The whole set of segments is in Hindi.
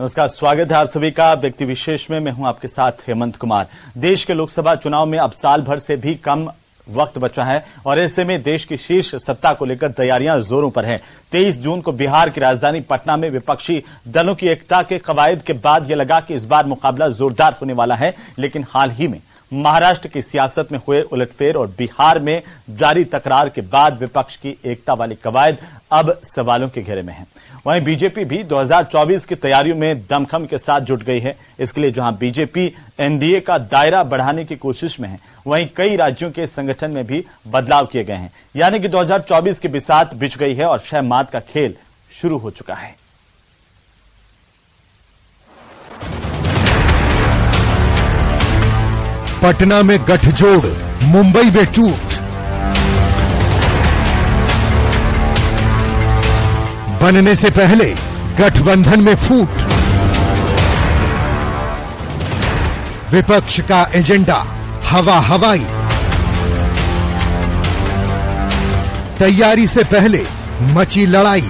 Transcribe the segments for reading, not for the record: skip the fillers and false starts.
नमस्कार, स्वागत है आप सभी का व्यक्ति विशेष में। मैं हूं आपके साथ हेमंत कुमार। देश के लोकसभा चुनाव में अब साल भर से भी कम वक्त बचा है और ऐसे में देश की शीर्ष सत्ता को लेकर तैयारियां जोरों पर हैं। 23 जून को बिहार की राजधानी पटना में विपक्षी दलों की एकता के कवायद के बाद यह लगा कि इस बार मुकाबला जोरदार होने वाला है, लेकिन हाल ही में महाराष्ट्र की सियासत में हुए उलटफेर और बिहार में जारी तकरार के बाद विपक्ष की एकता वाली कवायद अब सवालों के घेरे में है। वहीं बीजेपी भी 2024 की तैयारियों में दमखम के साथ जुट गई है। इसके लिए जहां बीजेपी एनडीए का दायरा बढ़ाने की कोशिश में है, वहीं कई राज्यों के संगठन में भी बदलाव किए गए हैं। यानी कि 2024 की बिसात बिछ गई है और 6 मात का खेल शुरू हो चुका है। पटना में गठजोड़, मुंबई में टूट, बनने से पहले गठबंधन में फूट, विपक्ष का एजेंडा हवा हवाई, तैयारी से पहले मची लड़ाई,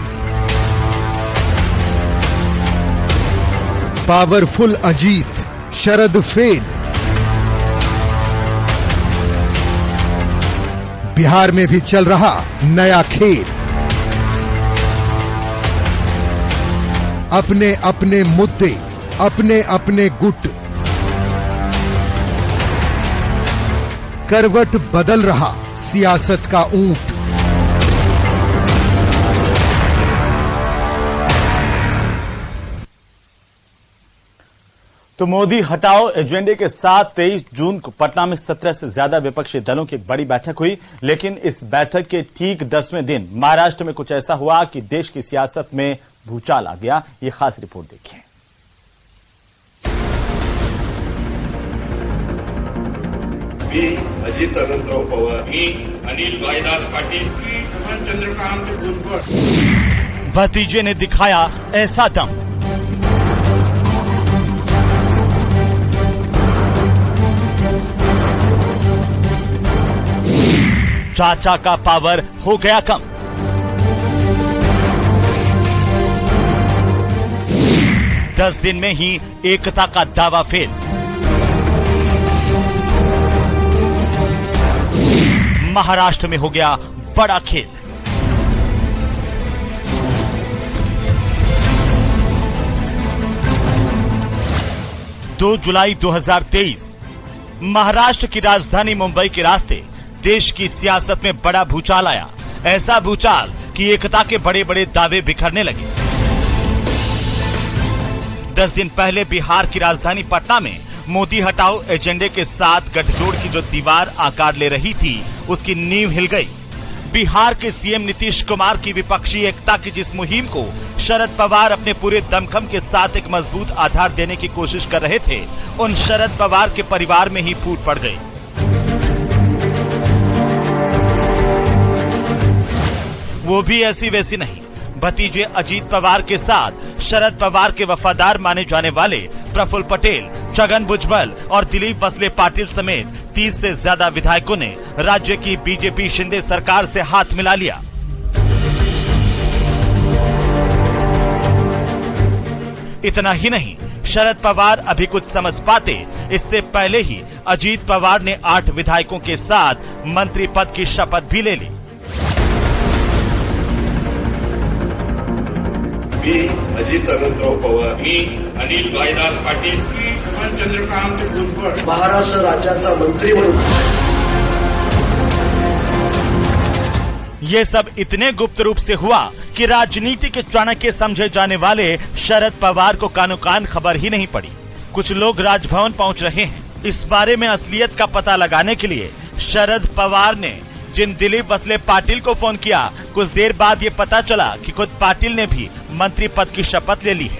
पावरफुल अजीत, शरद फेल, बिहार में भी चल रहा नया खेल। अपने अपने मुद्दे, अपने अपने गुट, करवट बदल रहा सियासत का ऊंट। तो मोदी हटाओ एजेंडे के साथ 23 जून को पटना में 17 से ज्यादा विपक्षी दलों की एक बड़ी बैठक हुई। लेकिन इस बैठक के ठीक 10वें दिन महाराष्ट्र में कुछ ऐसा हुआ कि देश की सियासत में भूचाल आ गया। ये खास रिपोर्ट देखिए। मी अजित अनंतराव पवार, मी अनिल भाईदास पाटील, मी चंद्रकांत भुजबळ। भतीजे ने दिखाया ऐसा दम, चाचा का पावर हो गया कम। दस दिन में ही एकता का दावा फेल। महाराष्ट्र में हो गया बड़ा खेल। दो जुलाई 2023 महाराष्ट्र की राजधानी मुंबई के रास्ते देश की सियासत में बड़ा भूचाल आया। ऐसा भूचाल कि एकता के बड़े बड़े दावे बिखरने लगे। 10 दिन पहले बिहार की राजधानी पटना में मोदी हटाओ एजेंडे के साथ गठजोड़ की जो दीवार आकार ले रही थी, उसकी नींव हिल गई। बिहार के सीएम नीतीश कुमार की विपक्षी एकता की जिस मुहिम को शरद पवार अपने पूरे दमखम के साथ एक मजबूत आधार देने की कोशिश कर रहे थे, उन शरद पवार के परिवार में ही फूट पड़ गई। वो भी ऐसी वैसी नहीं। भतीजे अजीत पवार के साथ शरद पवार के वफादार माने जाने वाले प्रफुल्ल पटेल, छगन भुजबल और दिलीप वसले पाटिल समेत 30 से ज्यादा विधायकों ने राज्य की बीजेपी शिंदे सरकार से हाथ मिला लिया। इतना ही नहीं, शरद पवार अभी कुछ समझ पाते इससे पहले ही अजीत पवार ने 8 विधायकों के साथ मंत्री पद की शपथ भी ले ली। मी अजित अनंतराव पवार, मी अनिल भाईदास पाटील, मी चंद्रकांत भुजबळ महाराष्ट्र राज्याचा मंत्री म्हणून। ये सब इतने गुप्त रूप से हुआ कि राजनीति के चाणक्य समझे जाने वाले शरद पवार को कानो कान खबर ही नहीं पड़ी। कुछ लोग राजभवन पहुंच रहे हैं। इस बारे में असलियत का पता लगाने के लिए शरद पवार ने जिन दिलीप वसले पाटिल को फोन किया, कुछ देर बाद ये पता चला कि खुद पाटिल ने भी मंत्री पद की शपथ ले ली है।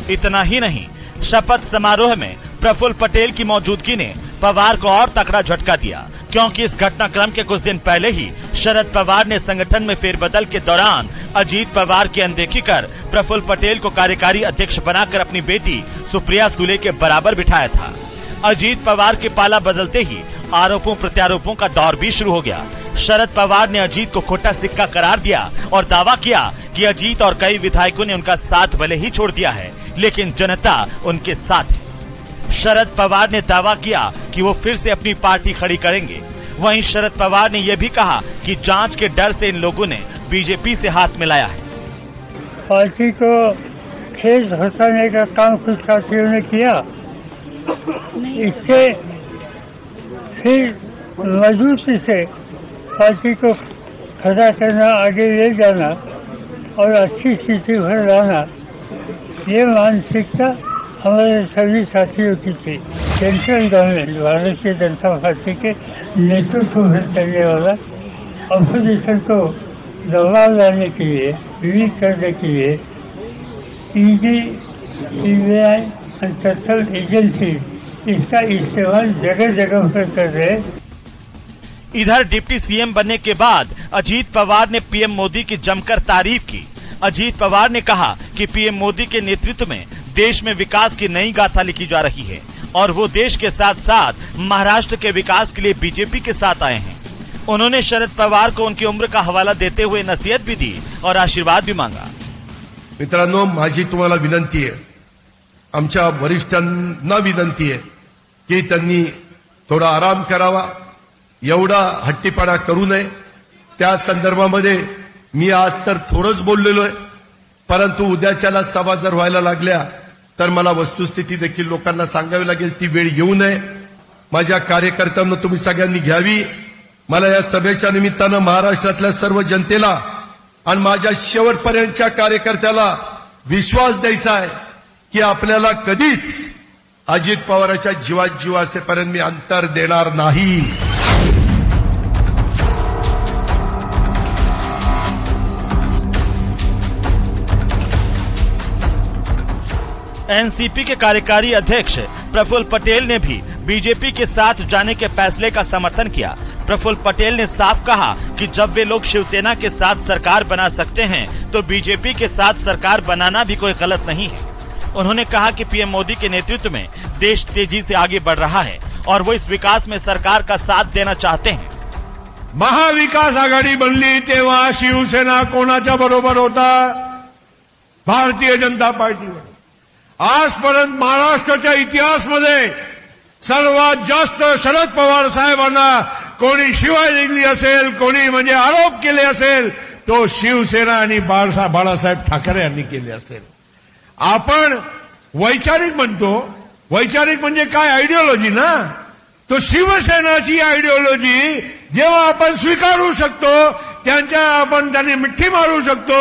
इतना ही नहीं, शपथ समारोह में प्रफुल्ल पटेल की मौजूदगी ने पवार को और तगड़ा झटका दिया, क्योंकि इस घटनाक्रम के कुछ दिन पहले ही शरद पवार ने संगठन में फेरबदल के दौरान अजीत पवार की अनदेखी कर प्रफुल्ल पटेल को कार्यकारी अध्यक्ष बनाकर अपनी बेटी सुप्रिया सुले के बराबर बिठाया था। अजीत पवार के पाला बदलते ही आरोपों प्रत्यारोपों का दौर भी शुरू हो गया। शरद पवार ने अजीत को खोटा सिक्का करार दिया और दावा किया कि अजीत और कई विधायकों ने उनका साथ भले ही छोड़ दिया है, लेकिन जनता उनके साथ है। शरद पवार ने दावा किया कि वो फिर से अपनी पार्टी खड़ी करेंगे। वहीं शरद पवार ने यह भी कहा कि जांच के डर से इन लोगों ने बीजेपी से हाथ मिलाया है। पार्टी को खेस हटाने का काम कुछ साथियों ने किया, इससे फिर मजबूती से पार्टी को खड़ा करना, आगे ले जाना और अच्छी स्थिति पर लाना, ये मानसिकता हमारे सभी साथियों की थी। Central government, Bharatiya Janata party के नेतृत्व में चलने वाला अपोजिशन को दबाव लाने के लिए, वीक करने के लिए ईडी, सीबीआई और सेंट्रल एजेंसी इसका इस्तेमाल जगह जगह पर कर रहे। इधर डिप्टी सीएम बनने के बाद अजीत पवार ने पीएम मोदी की जमकर तारीफ की। अजीत पवार ने कहा कि पीएम मोदी के नेतृत्व में देश में विकास की नई गाथा लिखी जा रही है और वो देश के साथ साथ महाराष्ट्र के विकास के लिए बीजेपी के साथ आए हैं। उन्होंने शरद पवार को उनकी उम्र का हवाला देते हुए नसीहत भी दी और आशीर्वाद भी मांगा। मित्रांनो, माझी तुम्हाला विनंती आहे, आमच्या वरिष्ठांना विनंती आहे की त्यांनी थोडा आराम करावा, एवढा हट्टीपणा करू नये। त्या संदर्भामध्ये मी आज तर थोडंच बोललेलो आहे, परंतु उद्याच्याला सभा जर व्हायला लागल्या तर मला वस्तुस्थिती देखील लोकांना सांगावी लागेल। ती वेळ येऊ नये। माझ्या कार्यकर्त्यांना तुम्ही सगळ्यांनी घ्यावी। मला या सभेच्या निमित्तानं महाराष्ट्रातल्या सर्व जनतेला आणि माझ्या शेवटपर्यंतच्या कार्यकर्त्याला विश्वास द्यायचा आहे की आपल्याला कधीच अजित पवारांच्या जीवात जीव असेपर्यंत मी अंतर देणार नाही। एनसीपी के कार्यकारी अध्यक्ष प्रफुल्ल पटेल ने भी बीजेपी के साथ जाने के फैसले का समर्थन किया। प्रफुल्ल पटेल ने साफ कहा कि जब वे लोग शिवसेना के साथ सरकार बना सकते हैं तो बीजेपी के साथ सरकार बनाना भी कोई गलत नहीं है। उन्होंने कहा कि पीएम मोदी के नेतृत्व में देश तेजी से आगे बढ़ रहा है और वो इस विकास में सरकार का साथ देना चाहते हैं। महाविकास आघाडी बनली तेव्हा शिवसेना कोणाच्या बरोबर होता? भारतीय जनता पार्टीवर। आजपर्यंत महाराष्ट्राच्या इतिहासामध्ये सर्वात जास्त शरद पवार साहेबांना कोणी शिवाय दिली असेल, कोणी म्हणजे आरोप केले असेल, तो शिवसेना आणि बाळासाहेब ठाकरे यांनी केले असेल। आपण वैचारिक म्हणतो, वैचारिक म्हणजे काय? आयडियोलॉजी ना। तो शिवसेनाची आयडियोलॉजी जेव्हा आपण स्वीकारू शकतो, त्यांनी मिठी मारू शकतो,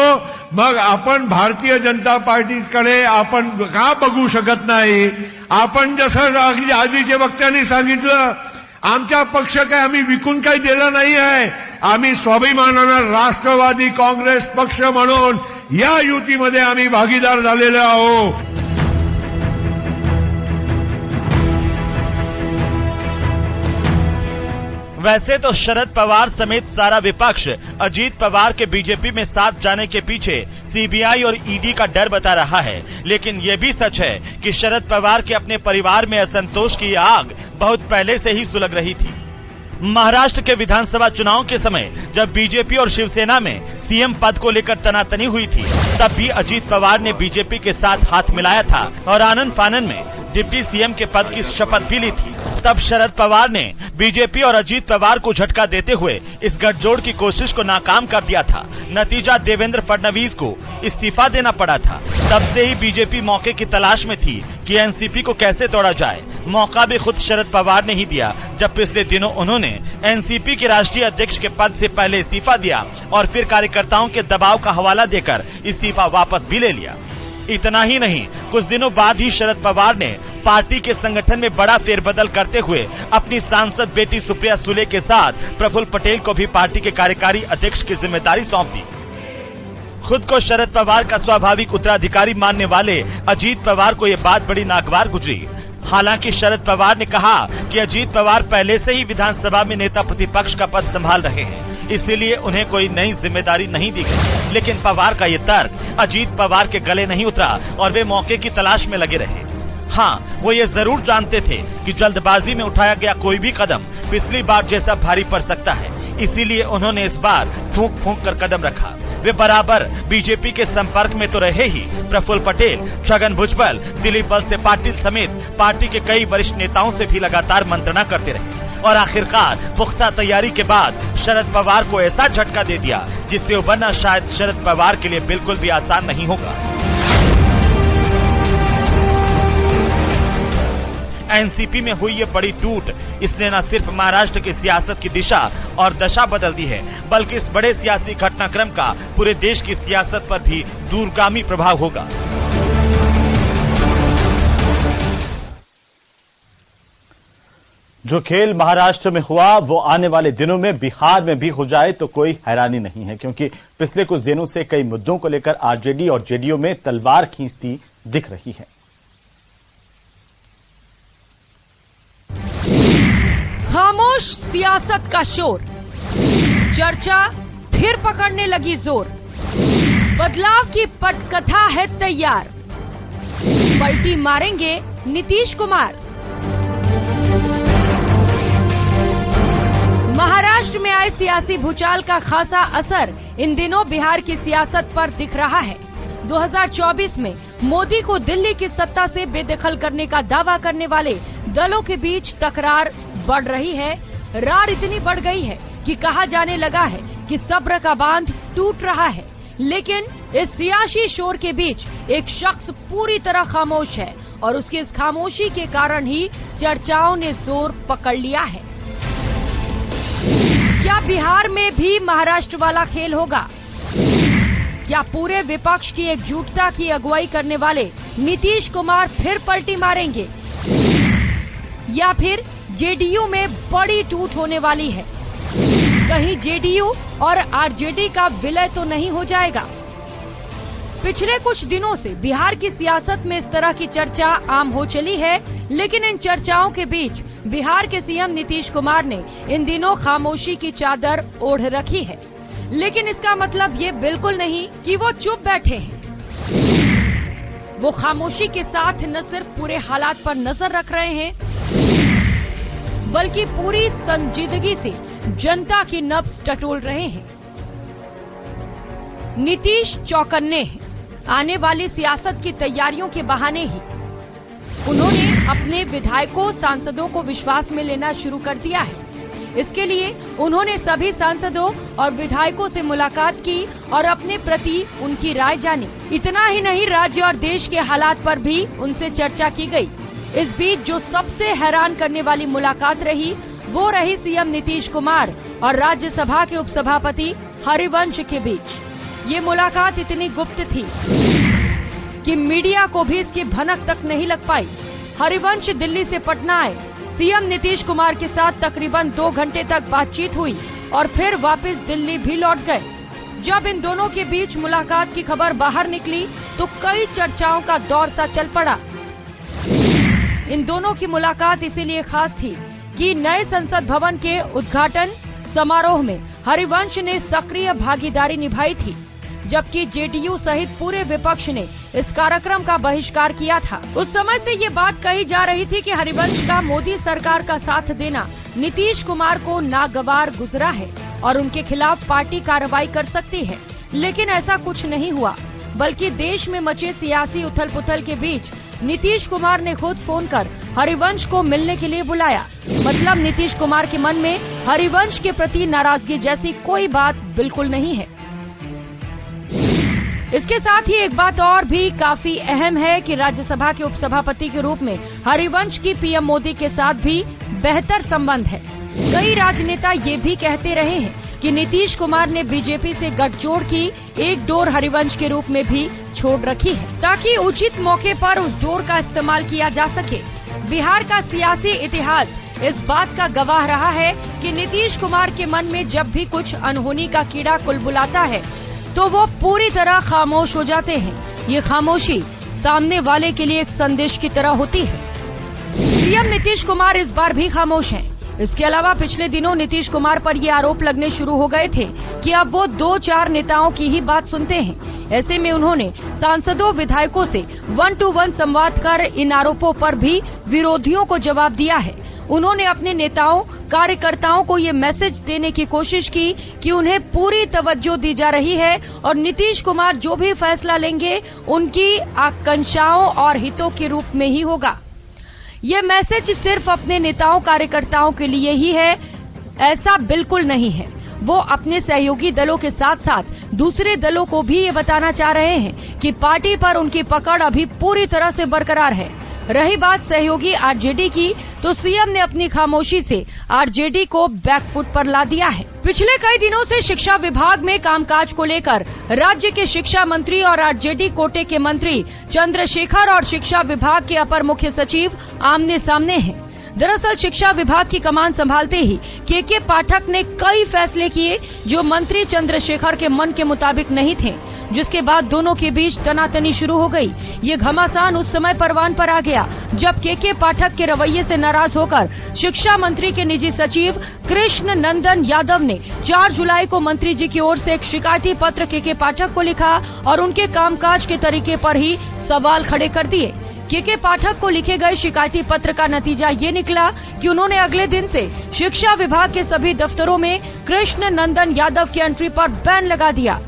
मग आपण भारतीय जनता पार्टीकडे आपण का बघू शकत नाही? आपण जसं आधीच्या वक्त्यांनी सांगितलं, आमचा पक्ष काय आम्ही विकून काही दिला नाही आहे। आम्ही स्वाभिमानानं राष्ट्रवादी काँग्रेस पक्ष म्हणून या युतीमध्ये आम्ही भागीदार झालेले आहोत। वैसे तो शरद पवार समेत सारा विपक्ष अजीत पवार के बीजेपी में साथ जाने के पीछे सीबीआई और ईडी का डर बता रहा है, लेकिन ये भी सच है कि शरद पवार के अपने परिवार में असंतोष की आग बहुत पहले से ही सुलग रही थी। महाराष्ट्र के विधानसभा चुनाव के समय जब बीजेपी और शिवसेना में सीएम पद को लेकर तनातनी हुई थी, तब भी अजीत पवार ने बीजेपी के साथ हाथ मिलाया था और आनन फानन में डिप्टी सीएम के पद की शपथ भी ली थी। तब शरद पवार ने बीजेपी और अजीत पवार को झटका देते हुए इस गठजोड़ की कोशिश को नाकाम कर दिया था। नतीजा देवेंद्र फडणवीस को इस्तीफा देना पड़ा था। तब से ही बीजेपी मौके की तलाश में थी कि एनसीपी को कैसे तोड़ा जाए। मौका भी खुद शरद पवार ने ही दिया, जब पिछले दिनों उन्होंने एनसीपी के राष्ट्रीय अध्यक्ष के पद से पहले इस्तीफा दिया और फिर कार्यकर्ताओं के दबाव का हवाला देकर इस्तीफा वापस भी ले लिया। इतना ही नहीं, कुछ दिनों बाद ही शरद पवार ने पार्टी के संगठन में बड़ा फेरबदल करते हुए अपनी सांसद बेटी सुप्रिया सुले के साथ प्रफुल्ल पटेल को भी पार्टी के कार्यकारी अध्यक्ष की जिम्मेदारी सौंप दी। खुद को शरद पवार का स्वाभाविक उत्तराधिकारी मानने वाले अजीत पवार को ये बात बड़ी नागवार गुजरी। हालांकि शरद पवार ने कहा कि अजीत पवार पहले से ही विधानसभा में नेता प्रतिपक्ष का पद संभाल रहे हैं, इसीलिए उन्हें कोई नई जिम्मेदारी नहीं दी गई। लेकिन पवार का ये तर्क अजीत पवार के गले नहीं उतरा और वे मौके की तलाश में लगे रहे। हाँ, वो ये जरूर जानते थे कि जल्दबाजी में उठाया गया कोई भी कदम पिछली बार जैसा भारी पड़ सकता है, इसीलिए उन्होंने इस बार फूंक फूंक कर कदम रखा। वे बराबर बीजेपी के संपर्क में तो रहे ही, प्रफुल्ल पटेल, छगन भुजबल, दिलीप वलसे पाटिल समेत पार्टी के कई वरिष्ठ नेताओं से भी लगातार मंत्रणा करते रहे और आखिरकार पुख्ता तैयारी के बाद शरद पवार को ऐसा झटका दे दिया जिससे उबरना शायद शरद पवार के लिए बिल्कुल भी आसान नहीं होगा। एनसीपी में हुई ये बड़ी टूट, इसने न सिर्फ महाराष्ट्र की सियासत की दिशा और दशा बदल दी है, बल्कि इस बड़े सियासी घटनाक्रम का पूरे देश की सियासत पर भी दूरगामी प्रभाव होगा। जो खेल महाराष्ट्र में हुआ वो आने वाले दिनों में बिहार में भी हो जाए तो कोई हैरानी नहीं है, क्योंकि पिछले कुछ दिनों से कई मुद्दों को लेकर आरजेडी और जेडीयू में तलवार खींचती दिख रही है। खामोश सियासत का शोर, चर्चा फिर पकड़ने लगी जोर, बदलाव की पटकथा है तैयार, पलटी मारेंगे नीतीश कुमार। महाराष्ट्र में आए सियासी भूचाल का खासा असर इन दिनों बिहार की सियासत पर दिख रहा है। 2024 में मोदी को दिल्ली की सत्ता से बेदखल करने का दावा करने वाले दलों के बीच तकरार बढ़ रही है। रार इतनी बढ़ गई है कि कहा जाने लगा है कि सब्र का बांध टूट रहा है। लेकिन इस सियासी शोर के बीच एक शख्स पूरी तरह खामोश है और उसकी इस खामोशी के कारण ही चर्चाओं ने जोर पकड़ लिया है। क्या बिहार में भी महाराष्ट्र वाला खेल होगा? क्या पूरे विपक्ष की एकजुटता की अगुवाई करने वाले नीतीश कुमार फिर पलटी मारेंगे, या फिर जेडीयू में बड़ी टूट होने वाली है? कहीं जेडीयू और आरजेडी का विलय तो नहीं हो जाएगा? पिछले कुछ दिनों से बिहार की सियासत में इस तरह की चर्चा आम हो चली है, लेकिन इन चर्चाओं के बीच बिहार के सीएम नीतीश कुमार ने इन दिनों खामोशी की चादर ओढ़ रखी है। लेकिन इसका मतलब ये बिल्कुल नहीं कि वो चुप बैठे हैं। वो खामोशी के साथ न सिर्फ पूरे हालात पर नजर रख रहे हैं, बल्कि पूरी संजीदगी से जनता की नब्ज टटोल रहे हैं। नीतीश चौकन्ने हैं। आने वाली सियासत की तैयारियों के बहाने ही उन्होंने अपने विधायकों, सांसदों को विश्वास में लेना शुरू कर दिया है। इसके लिए उन्होंने सभी सांसदों और विधायकों से मुलाकात की और अपने प्रति उनकी राय जानी। इतना ही नहीं, राज्य और देश के हालात पर भी उनसे चर्चा की गई। इस बीच जो सबसे हैरान करने वाली मुलाकात रही वो रही सीएम नीतीश कुमार और राज्यसभा के उपसभापति हरिवंश के बीच। ये मुलाकात इतनी गुप्त थी कि मीडिया को भी इसकी भनक तक नहीं लग पाई। हरिवंश दिल्ली से पटना आए, सीएम नीतीश कुमार के साथ तकरीबन 2 घंटे तक बातचीत हुई और फिर वापस दिल्ली भी लौट गए। जब इन दोनों के बीच मुलाकात की खबर बाहर निकली तो कई चर्चाओं का दौर सा चल पड़ा। इन दोनों की मुलाकात इसीलिए खास थी कि नए संसद भवन के उद्घाटन समारोह में हरिवंश ने सक्रिय भागीदारी निभाई थी, जबकि जेडीयू सहित पूरे विपक्ष ने इस कार्यक्रम का बहिष्कार किया था। उस समय से ये बात कही जा रही थी कि हरिवंश का मोदी सरकार का साथ देना नीतीश कुमार को नागवार गुजरा है और उनके खिलाफ पार्टी कार्रवाई कर सकती है। लेकिन ऐसा कुछ नहीं हुआ, बल्कि देश में मचे सियासी उथल पुथल के बीच नीतीश कुमार ने खुद फोन कर हरिवंश को मिलने के लिए बुलाया। मतलब नीतीश कुमार के मन में हरिवंश के प्रति नाराजगी जैसी कोई बात बिल्कुल नहीं है। इसके साथ ही एक बात और भी काफी अहम है कि राज्यसभा के उपसभापति के रूप में हरिवंश की पीएम मोदी के साथ भी बेहतर संबंध है। कई राजनेता ये भी कहते रहे हैं कि नीतीश कुमार ने बीजेपी से गठजोड़ की एक डोर हरिवंश के रूप में भी छोड़ रखी है, ताकि उचित मौके पर उस डोर का इस्तेमाल किया जा सके। बिहार का सियासी इतिहास इस बात का गवाह रहा है कि नीतीश कुमार के मन में जब भी कुछ अनहोनी का कीड़ा कुलबुलाता है तो वो पूरी तरह खामोश हो जाते हैं। ये खामोशी सामने वाले के लिए एक संदेश की तरह होती है। सीएम नीतीश कुमार इस बार भी खामोश हैं। इसके अलावा पिछले दिनों नीतीश कुमार पर ये आरोप लगने शुरू हो गए थे कि अब वो 2-4 नेताओं की ही बात सुनते हैं। ऐसे में उन्होंने सांसदों, विधायकों से 1-to-1 संवाद कर इन आरोपों पर भी विरोधियों को जवाब दिया है। उन्होंने अपने नेताओं कार्यकर्ताओं को ये मैसेज देने की कोशिश की कि उन्हें पूरी तवज्जो दी जा रही है और नीतीश कुमार जो भी फैसला लेंगे उनकी आकांक्षाओं और हितों के रूप में ही होगा। ये मैसेज सिर्फ अपने नेताओं कार्यकर्ताओं के लिए ही है, ऐसा बिल्कुल नहीं है। वो अपने सहयोगी दलों के साथ साथ दूसरे दलों को भी ये बताना चाह रहे हैं कि पार्टी पर उनकी पकड़ अभी पूरी तरह से बरकरार है। रही बात सहयोगी आरजेडी की, तो सीएम ने अपनी खामोशी से आरजेडी को बैकफुट पर ला दिया है। पिछले कई दिनों से शिक्षा विभाग में कामकाज को लेकर राज्य के शिक्षा मंत्री और आरजेडी कोटे के मंत्री चंद्रशेखर और शिक्षा विभाग के अपर मुख्य सचिव आमने सामने हैं। दरअसल शिक्षा विभाग की कमान संभालते ही के पाठक ने कई फैसले किए जो मंत्री चंद्रशेखर के मन के मुताबिक नहीं थे, जिसके बाद दोनों के बीच तनातनी शुरू हो गई। ये घमासान उस समय परवान पर आ गया जब के पाठक के रवैये से नाराज होकर शिक्षा मंत्री के निजी सचिव कृष्ण नंदन यादव ने 4 जुलाई को मंत्री जी की ओर से एक शिकायती पत्र के पाठक को लिखा और उनके कामकाज के तरीके पर ही सवाल खड़े कर दिए। के पाठक को लिखे गए शिकायती पत्र का नतीजा ये निकला कि उन्होंने अगले दिन से शिक्षा विभाग के सभी दफ्तरों में कृष्ण नंदन यादव की एंट्री पर बैन लगा दिया।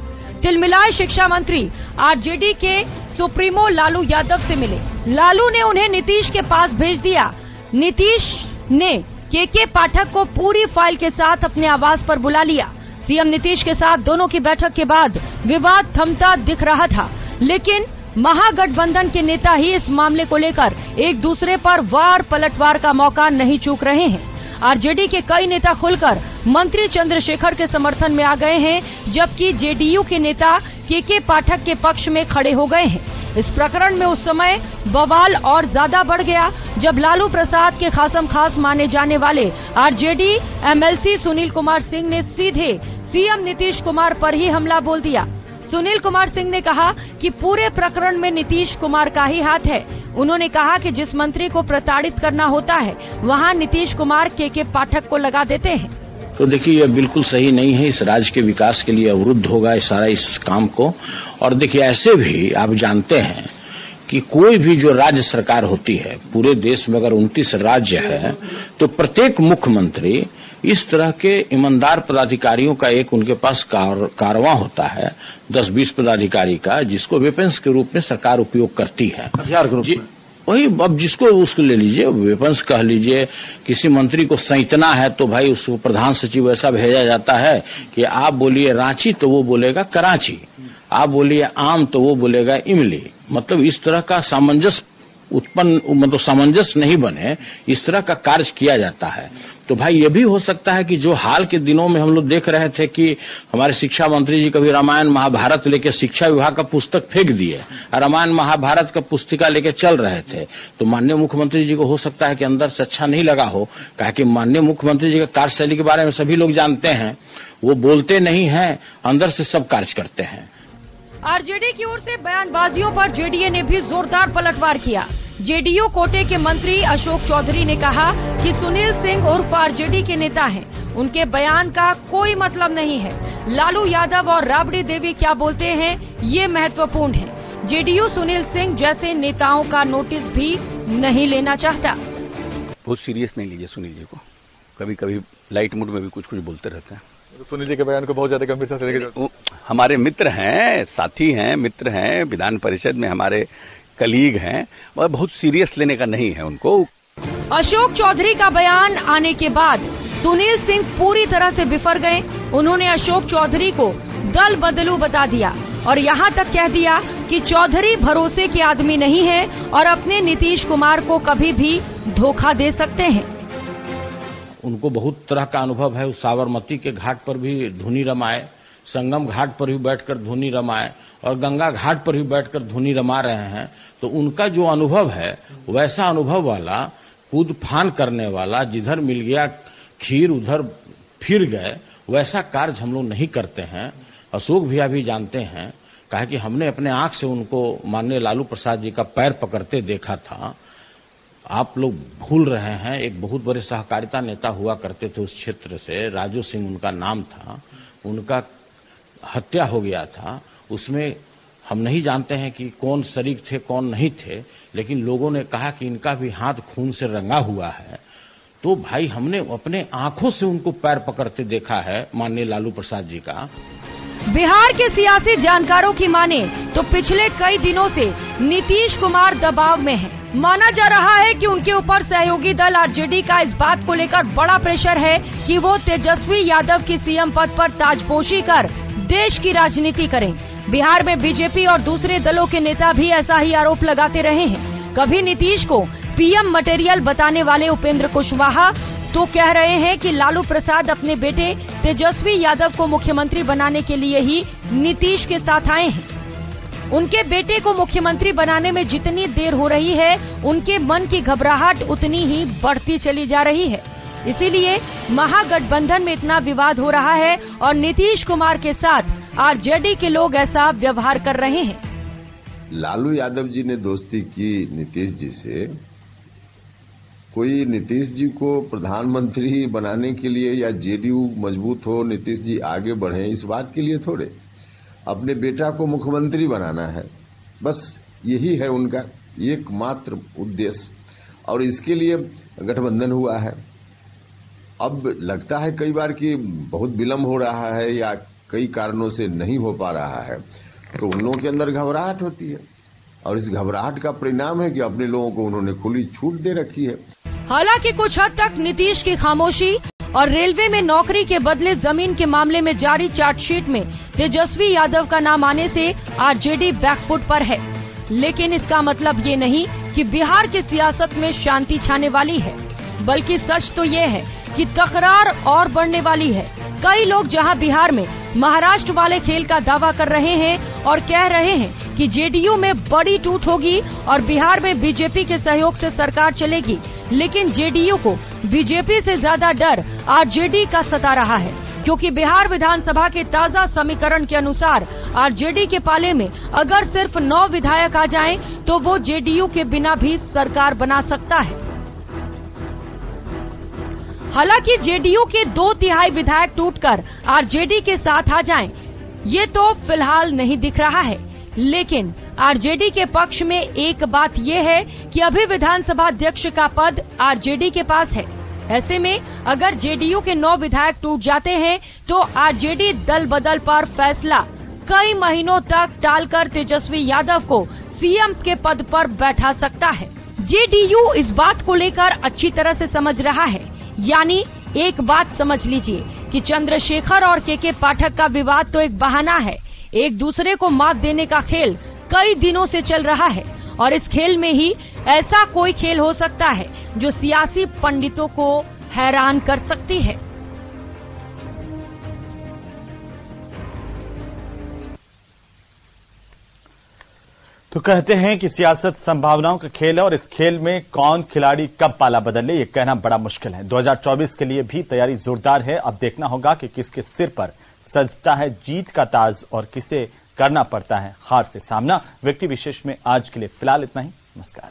तिलमिलाए शिक्षा मंत्री आरजेडी के सुप्रीमो लालू यादव से मिले। लालू ने उन्हें नीतीश के पास भेज दिया। नीतीश ने के पाठक को पूरी फाइल के साथ अपने आवास पर बुला लिया। सीएम नीतीश के साथ दोनों की बैठक के बाद विवाद थमता दिख रहा था, लेकिन महागठबंधन के नेता ही इस मामले को लेकर एक दूसरे पर वार पलटवार का मौका नहीं चूक रहे हैं। आरजेडी के कई नेता खुलकर मंत्री चंद्रशेखर के समर्थन में आ गए हैं, जबकि जेडीयू के नेता के पाठक के पक्ष में खड़े हो गए हैं। इस प्रकरण में उस समय बवाल और ज्यादा बढ़ गया जब लालू प्रसाद के खासम खास माने जाने वाले आरजेडी एमएलसी सुनील कुमार सिंह ने सीधे सीएम नीतीश कुमार पर ही हमला बोल दिया। सुनील कुमार सिंह ने कहा कि पूरे प्रकरण में नीतीश कुमार का ही हाथ है। उन्होंने कहा कि जिस मंत्री को प्रताड़ित करना होता है वहां नीतीश कुमार के पाठक को लगा देते हैं। तो देखिए, यह बिल्कुल सही नहीं है। इस राज्य के विकास के लिए अवरुद्ध होगा इस काम को। और देखिए, ऐसे भी आप जानते हैं कि कोई भी जो राज्य सरकार होती है, पूरे देश में अगर 29 राज्य है, तो प्रत्येक मुख्यमंत्री इस तरह के ईमानदार पदाधिकारियों का एक उनके पास कारवां होता है, 10-20 पदाधिकारी का, जिसको वेपन्स के रूप में सरकार उपयोग करती है। वही अब जिसको उसको ले लीजिए, वेपन्स कह लीजिए। किसी मंत्री को सैतना है तो भाई उसको प्रधान सचिव ऐसा भेजा जाता है कि आप बोलिए रांची तो वो बोलेगा कराची, आप बोलिए आम तो वो बोलेगा इमली। मतलब इस तरह का सामंजस्य सामंजस्य नहीं बने, इस तरह का कार्य किया जाता है। तो भाई ये भी हो सकता है कि जो हाल के दिनों में हम लोग देख रहे थे कि हमारे शिक्षा मंत्री जी कभी रामायण महाभारत लेके शिक्षा विभाग का पुस्तक फेंक दिए, रामायण महाभारत का पुस्तिका लेके चल रहे थे, तो माननीय मुख्यमंत्री जी को हो सकता है कि अंदर से अच्छा नहीं लगा हो। कहा कि माननीय मुख्यमंत्री जी का कार्यशैली के बारे में सभी लोग जानते हैं, वो बोलते नहीं हैं, अंदर से सब कार्य करते हैं। आरजेडी की ओर से बयानबाजियों पर जेडीए ने भी जोरदार पलटवार किया। जेडीयू कोटे के मंत्री अशोक चौधरी ने कहा कि सुनील सिंह उर्फ आरजेडी के नेता हैं, उनके बयान का कोई मतलब नहीं है। लालू यादव और राबड़ी देवी क्या बोलते हैं ये महत्वपूर्ण है। जेडीयू सुनील सिंह जैसे नेताओं का नोटिस भी नहीं लेना चाहता। बहुत सीरियस नहीं लीजिए सुनील जी को, कभी कभी लाइट मूड में भी कुछ बोलते रहते हैं। सुनील जी के बयान को बहुत ज्यादा गंभीरता से लेके हमारे मित्र हैं, साथी हैं, मित्र हैं, विधान परिषद में हमारे कलीग हैं, और बहुत सीरियस लेने का नहीं है उनको। अशोक चौधरी का बयान आने के बाद सुनील सिंह पूरी तरह से बिफर गए। उन्होंने अशोक चौधरी को दल बदलू बता दिया और यहाँ तक कह दिया कि चौधरी भरोसे के आदमी नहीं है और अपने नीतीश कुमार को कभी भी धोखा दे सकते हैं। उनको बहुत तरह का अनुभव है। साबरमती के घाट पर भी धुनी रमाए, संगम घाट पर भी बैठकर धुनी रमाए और गंगा घाट पर भी बैठकर धुनी रमा रहे हैं। तो उनका जो अनुभव है वैसा अनुभव वाला, कूद फान करने वाला, जिधर मिल गया खीर उधर फिर गए, वैसा कार्य हम लोग नहीं करते हैं। अशोक भैया भी जानते हैं, कहा कि हमने अपने आंख से उनको माननीय लालू प्रसाद जी का पैर पकड़ते देखा था। आप लोग भूल रहे हैं, एक बहुत बड़े सहकारिता नेता हुआ करते थे उस क्षेत्र से, राजू सिंह उनका नाम था, उनका हत्या हो गया था। उसमें हम नहीं जानते हैं कि कौन शरीक थे कौन नहीं थे, लेकिन लोगों ने कहा कि इनका भी हाथ खून से रंगा हुआ है। तो भाई हमने अपने आंखों से उनको पैर पकड़ते देखा है माननीय लालू प्रसाद जी का। बिहार के सियासी जानकारों की माने तो पिछले कई दिनों से नीतीश कुमार दबाव में हैं। माना जा रहा है कि उनके ऊपर सहयोगी दल आरजेडी का इस बात को लेकर बड़ा प्रेशर है कि वो तेजस्वी यादव की सीएम पद पर ताजपोशी कर देश की राजनीति करें। बिहार में बीजेपी और दूसरे दलों के नेता भी ऐसा ही आरोप लगाते रहे हैं। कभी नीतीश को पीएम मटेरियल बताने वाले उपेंद्र कुशवाहा तो कह रहे हैं कि लालू प्रसाद अपने बेटे तेजस्वी यादव को मुख्यमंत्री बनाने के लिए ही नीतीश के साथ आए हैं। उनके बेटे को मुख्यमंत्री बनाने में जितनी देर हो रही है, उनके मन की घबराहट उतनी ही बढ़ती चली जा रही है। इसीलिए महागठबंधन में इतना विवाद हो रहा है और नीतीश कुमार के साथ आरजेडी के लोग ऐसा व्यवहार कर रहे हैं। लालू यादव जी ने दोस्ती की नीतीश जी से। कोई नीतीश जी को प्रधानमंत्री बनाने के लिए या जेडीयू मजबूत हो, नीतीश जी आगे बढ़े, इस बात के लिए थोड़े। अपने बेटा को मुख्यमंत्री बनाना है, बस यही है उनका एकमात्र उद्देश्य, और इसके लिए गठबंधन हुआ है। अब लगता है कई बार कि बहुत विलम्ब हो रहा है या कई कारणों से नहीं हो पा रहा है, तो उन लोगों के अंदर घबराहट होती है, और इस घबराहट का परिणाम है कि अपने लोगों को उन्होंने खुली छूट दे रखी है। हालांकि कुछ हद तक नीतीश की खामोशी और रेलवे में नौकरी के बदले जमीन के मामले में जारी चार्जशीट में तेजस्वी यादव का नाम आने से आरजेडी बैकफुट पर है। लेकिन इसका मतलब ये नहीं कि बिहार की सियासत में शांति छाने वाली है, बल्कि सच तो ये है कि तकरार और बढ़ने वाली है। कई लोग जहां बिहार में महाराष्ट्र वाले खेल का दावा कर रहे हैं और कह रहे हैं कि जेडीयू में बड़ी टूट होगी और बिहार में बीजेपी के सहयोग से सरकार चलेगी, लेकिन जेडीयू को बीजेपी से ज्यादा डर आरजेडी का सता रहा है, क्योंकि बिहार विधानसभा के ताजा समीकरण के अनुसार आरजेडी के पाले में अगर सिर्फ 9 विधायक आ जाएं, तो वो जेडीयू के बिना भी सरकार बना सकता है। हालांकि जेडीयू के 2/3 विधायक टूटकर आरजेडी के साथ आ जाएं, ये तो फिलहाल नहीं दिख रहा है। लेकिन आरजेडी के पक्ष में एक बात ये है कि अभी विधानसभा अध्यक्ष का पद आरजेडी के पास है। ऐसे में अगर जेडीयू के 9 विधायक टूट जाते हैं, तो आरजेडी दल बदल पर फैसला कई महीनों तक टालकर तेजस्वी यादव को सीएम के पद पर बैठा सकता है। जेडीयू इस बात को लेकर अच्छी तरह से समझ रहा है। यानी एक बात समझ लीजिए कि चंद्रशेखर और के पाठक का विवाद तो एक बहाना है। एक दूसरे को मात देने का खेल कई दिनों से चल रहा है, और इस खेल में ही ऐसा कोई खेल हो सकता है जो सियासी पंडितों को हैरान कर सकती है। तो कहते हैं कि सियासत संभावनाओं का खेल है, और इस खेल में कौन खिलाड़ी कब पाला बदल ले, ये कहना बड़ा मुश्किल है। 2024 के लिए भी तैयारी जोरदार है। अब देखना होगा कि किसके सिर पर सजता है जीत का ताज और किसे करना पड़ता है हार से सामना। व्यक्ति विशेष में आज के लिए फिलहाल इतना ही। नमस्कार।